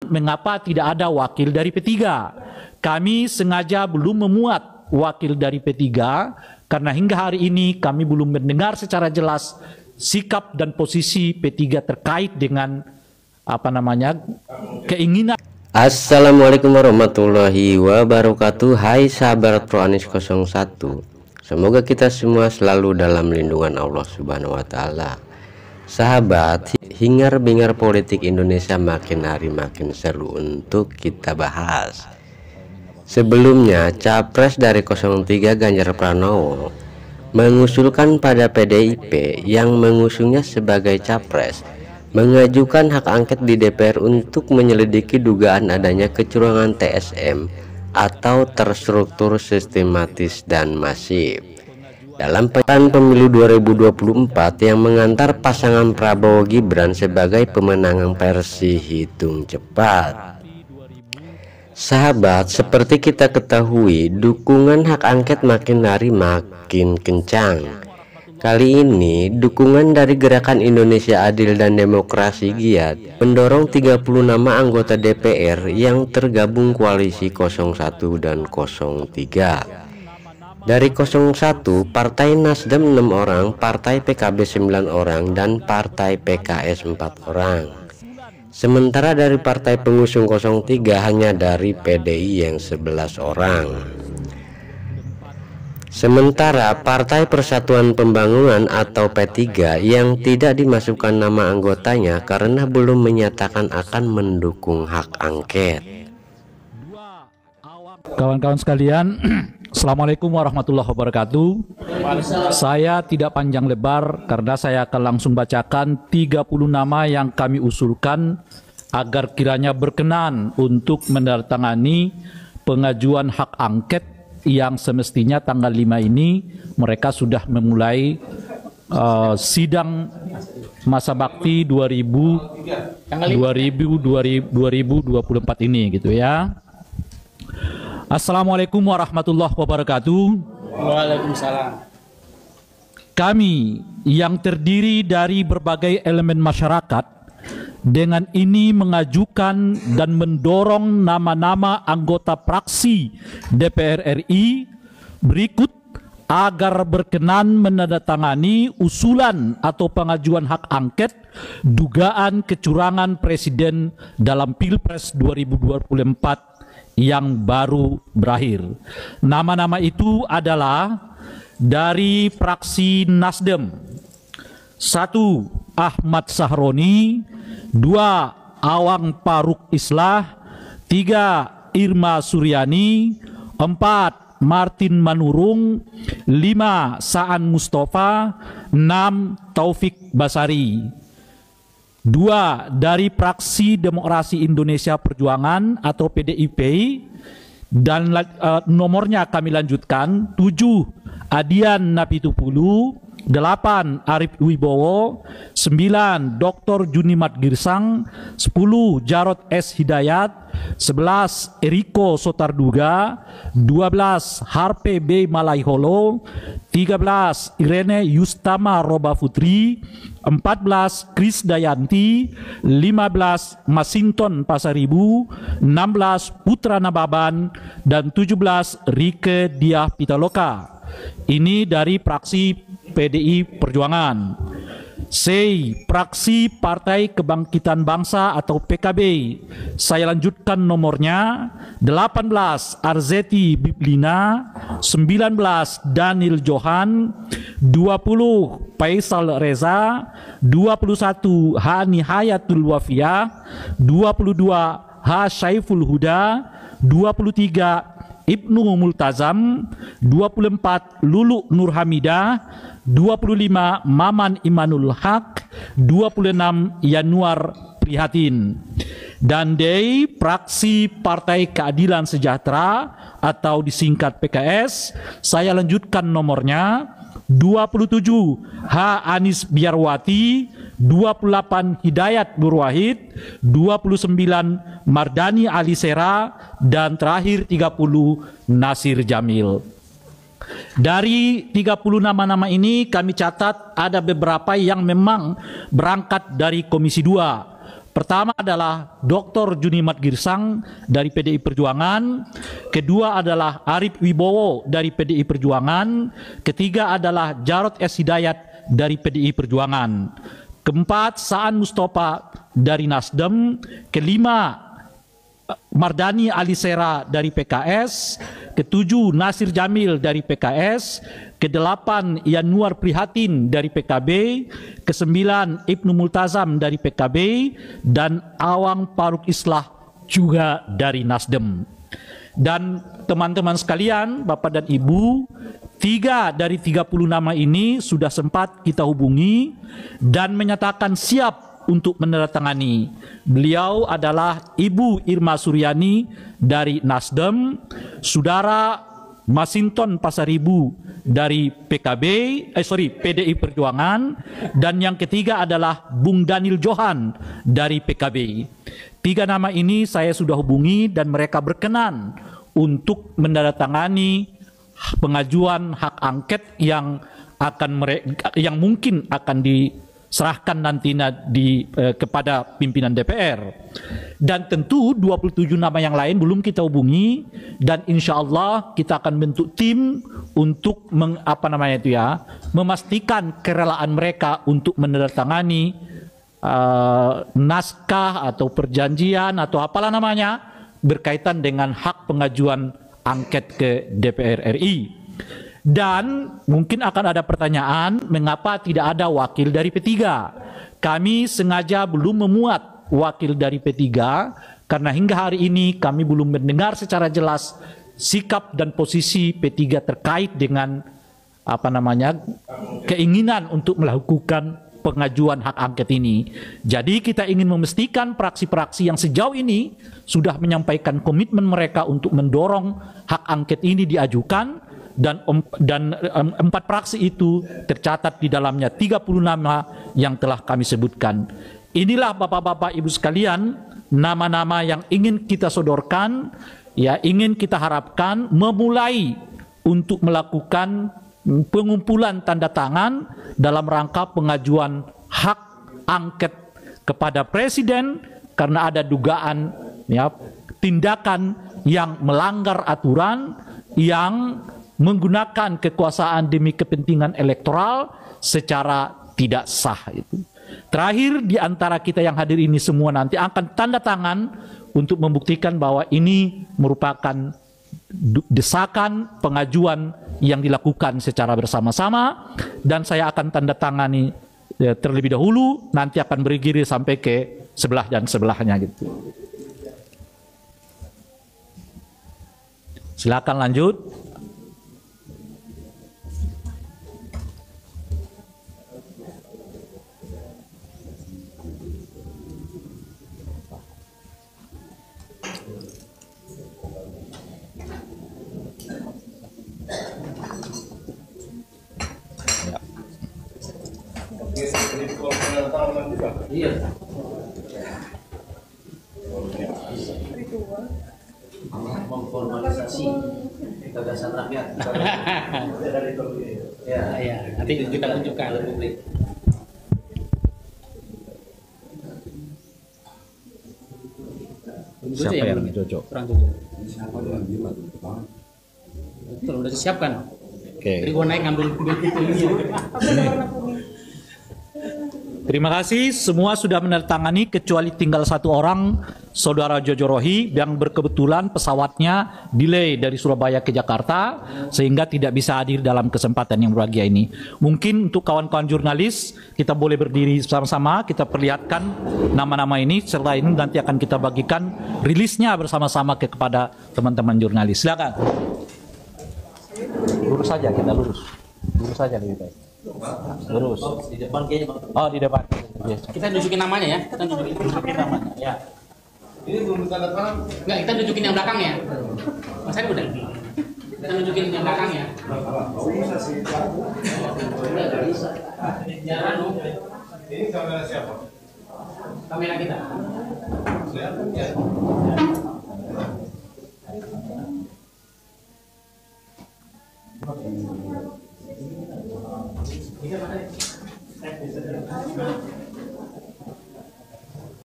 Mengapa tidak ada wakil dari P3? Kami sengaja belum memuat wakil dari P3 karena hingga hari ini kami belum mendengar secara jelas sikap dan posisi P3 terkait dengan keinginan. Assalamualaikum warahmatullahi wabarakatuh. Hai sahabat Pro Anies 01. Semoga kita semua selalu dalam lindungan Allah Subhanahu wa taala. Sahabat, hingar-bingar politik Indonesia makin hari makin seru untuk kita bahas. Sebelumnya, capres dari 03 Ganjar Pranowo mengusulkan pada PDIP yang mengusungnya sebagai capres mengajukan hak angket di DPR untuk menyelidiki dugaan adanya kecurangan TSM atau terstruktur, sistematis dan masif dalam pekan pemilu 2024 yang mengantar pasangan Prabowo Gibran sebagai pemenang versi hitung cepat. Sahabat, seperti kita ketahui, dukungan hak angket makin hari makin kencang. Kali ini, dukungan dari Gerakan Indonesia Adil dan Demokrasi GIAD mendorong 30 nama anggota DPR yang tergabung koalisi 01 dan 03. Dari 01, Partai Nasdem 6 orang, Partai PKB 9 orang, dan Partai PKS 4 orang. Sementara dari Partai Pengusung 03 hanya dari PDI yang 11 orang. Sementara Partai Persatuan Pembangunan atau P3 yang tidak dimasukkan nama anggotanya karena belum menyatakan akan mendukung hak angket. Kawan-kawan sekalian, Assalamualaikum warahmatullahi wabarakatuh. Saya tidak panjang lebar karena saya akan langsung bacakan 30 nama yang kami usulkan agar kiranya berkenan untuk menandatangani pengajuan hak angket yang semestinya tanggal 5 ini mereka sudah memulai sidang masa bakti 2024 ini gitu ya. Assalamualaikum warahmatullahi wabarakatuh. Waalaikumsalam. Kami yang terdiri dari berbagai elemen masyarakat dengan ini mengajukan dan mendorong nama-nama anggota fraksi DPR RI berikut agar berkenan menandatangani usulan atau pengajuan hak angket dugaan kecurangan presiden dalam Pilpres 2024 yang baru berakhir. Nama-nama itu adalah dari fraksi Nasdem: 1. Ahmad Sahroni, 2. Awang Faruk Islah, 3. Irma Suryani, 4. Martin Manurung, 5. Saan Mustafa, 6. Taufik Basari. 2. Dari fraksi Demokrasi Indonesia Perjuangan atau PDIP, dan nomornya kami lanjutkan: 7. Adian Napitupulu, 8. Arif Wibowo, 9. Dr. Junimat Girsang, 10. Jarod S. Hidayat, 11. Eriko Sotarduga, 12. Harpe B. Malaiholo, 13. Irene Yustama Roba Putri, 14. Kris Dayanti, 15. Masinton Pasaribu, 16. Putra Nababan, dan 17. Rike Diah Pitaloka. Ini dari fraksi PDI Perjuangan. C. Fraksi Partai Kebangkitan Bangsa atau PKB. Saya lanjutkan nomornya: 18. Arzeti Biblina, 19. Daniel Johan, 20. Faisal Reza, 21. Hani Hayatul Wafiyah, 22. H. Syaiful Huda, 23. Ibnu Multazam, 24. Lulu Nurhamidah, 25. Maman Imanul Haq, 26. Yanuar Prihatin. Dan D. Fraksi Partai Keadilan Sejahtera atau disingkat PKS, saya lanjutkan nomornya: 27. H. Anis Biarwati, 28. Hidayat Nur Wahid, 29. Mardani Alisera, dan terakhir 30. Nasir Jamil. Dari 30 nama-nama ini kami catat ada beberapa yang memang berangkat dari Komisi 2. Pertama adalah Dr. Junimat Girsang dari PDI Perjuangan. Kedua adalah Arif Wibowo dari PDI Perjuangan. Ketiga adalah Jarod S. Hidayat dari PDI Perjuangan. Keempat, Saan Mustafa dari Nasdem. Kelima, Mardani Alisera dari PKS. Ketujuh, Nasir Jamil dari PKS. Kedelapan, Yanuar Prihatin dari PKB. Kesembilan, Ibnu Multazam dari PKB. Dan Awang Faruk Islah juga dari Nasdem. Dan teman-teman sekalian, Bapak dan Ibu, 3 dari 30 nama ini sudah sempat kita hubungi dan menyatakan siap untuk menandatangani. Beliau adalah Ibu Irma Suryani dari Nasdem, Saudara Masinton Pasaribu dari PDI Perjuangan, dan yang ketiga adalah Bung Daniel Johan dari PKB. 3 nama ini saya sudah hubungi dan mereka berkenan untuk menandatangani pengajuan hak angket yang mungkin akan diserahkan nantinya kepada pimpinan DPR. Dan tentu 27 nama yang lain belum kita hubungi, dan insya Allah kita akan bentuk tim untuk memastikan kerelaan mereka untuk menandatangani naskah atau perjanjian atau apalah namanya berkaitan dengan hak pengajuan angket ke DPR RI. Dan mungkin akan ada pertanyaan, mengapa tidak ada wakil dari P3? Kami sengaja belum memuat wakil dari P3 karena hingga hari ini kami belum mendengar secara jelas sikap dan posisi P3 terkait dengan keinginan untuk melakukan pengajuan hak angket ini. Jadi kita ingin memastikan praksi-praksi yang sejauh ini sudah menyampaikan komitmen mereka untuk mendorong hak angket ini diajukan, dan 4 praksi itu tercatat di dalamnya 30 nama yang telah kami sebutkan. Inilah Bapak-bapak Ibu sekalian nama-nama yang ingin kita sodorkan, ingin kita harapkan memulai untuk melakukan pengumpulan tanda tangan dalam rangka pengajuan hak angket kepada Presiden karena ada dugaan tindakan yang melanggar aturan, yang menggunakan kekuasaan demi kepentingan elektoral secara tidak sah itu. Terakhir, di antara kita yang hadir ini semua nanti akan tanda tangan untuk membuktikan bahwa ini merupakan desakan pengajuan yang dilakukan secara bersama-sama, dan saya akan tanda tangani terlebih dahulu, nanti akan bergilir sampai ke sebelah dan sebelahnya gitu. Silakan lanjut. Iya. Memformalisasi gagasan rakyat. Ya, nanti kita tunjukkan ke publik. Siapa yang lebih cocok? Betul, udah disiapkan. Oke. Jadi gua naik ngambil ini. Terima kasih, semua sudah menandatangani kecuali tinggal 1 orang, Saudara Jojo Rohi, yang berkebetulan pesawatnya delay dari Surabaya ke Jakarta sehingga tidak bisa hadir dalam kesempatan yang berbahagia ini. Mungkin untuk kawan-kawan jurnalis kita boleh berdiri sama-sama, kita perlihatkan nama-nama ini, setelah ini nanti akan kita bagikan rilisnya bersama-sama kepada teman-teman jurnalis. Silakan. Lurus saja, kita lurus saja lebih baik. Lurus. Di depan kayaknya. Oh, di depan. Kita nunjukin namanya ya. Kita nunjukin namanya. Ya. Ini belum tanda tangan. Enggak, kita nunjukin yang belakang ya. Mas Ari udah. Kita nunjukin yang belakang ya. Bisa sih. Enggak bisa. Jangan dong. Ini kamera siapa? Kamera kita. Ya.